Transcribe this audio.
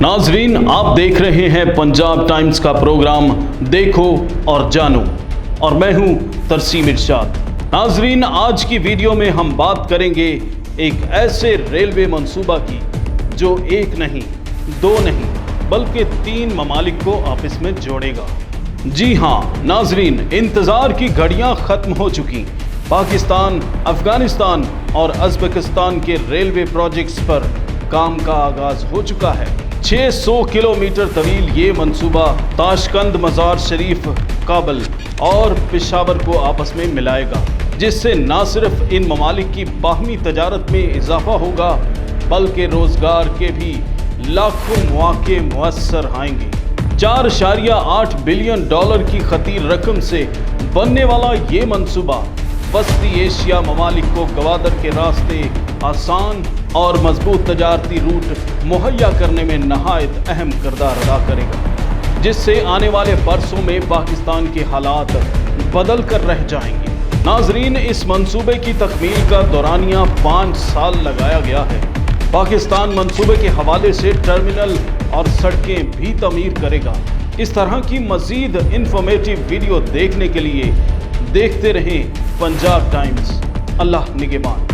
नाजरीन, आप देख रहे हैं पंजाब टाइम्स का प्रोग्राम देखो और जानो, और मैं हूं तरसीम इरशाद। नाजरीन, आज की वीडियो में हम बात करेंगे एक ऐसे रेलवे मंसूबा की जो एक नहीं, दो नहीं, बल्कि 3 ममालिक को आपस में जोड़ेगा। जी हाँ नाजरीन, इंतज़ार की घड़ियां ख़त्म हो चुकी। पाकिस्तान, अफगानिस्तान और उज़्बेकिस्तान के रेलवे प्रोजेक्ट्स पर काम का आगाज़ हो चुका है। 600 किलोमीटर तवील ये मंसूबा ताशकंद, मज़ार शरीफ, काबुल और पेशावर को आपस में मिलाएगा, जिससे न सिर्फ इन ममालिक की बाहमी तजारत में इजाफा होगा बल्कि रोज़गार के भी लाखों मौके मुयस्सर आएंगे। 4.8 बिलियन डॉलर की खतीर रकम से बनने वाला ये मंसूबा वस्ती एशिया ममालिक को गवादर के रास्ते आसान और मजबूत तजारती रूट मुहैया करने में नहायत अहम किरदार अदा करेगा, जिससे आने वाले बरसों में पाकिस्तान के हालात बदल कर रह जाएंगे। नाजरीन, इस मंसूबे की तकमील का दौरानिया 5 साल लगाया गया है। पाकिस्तान मंसूबे के हवाले से टर्मिनल और सड़कें भी तमीर करेगा। इस तरह की मज़ीद इंफॉर्मेटिव वीडियो देखने के लिए देखते रहें पंजाब टाइम्स। अल्लाह निगहबान।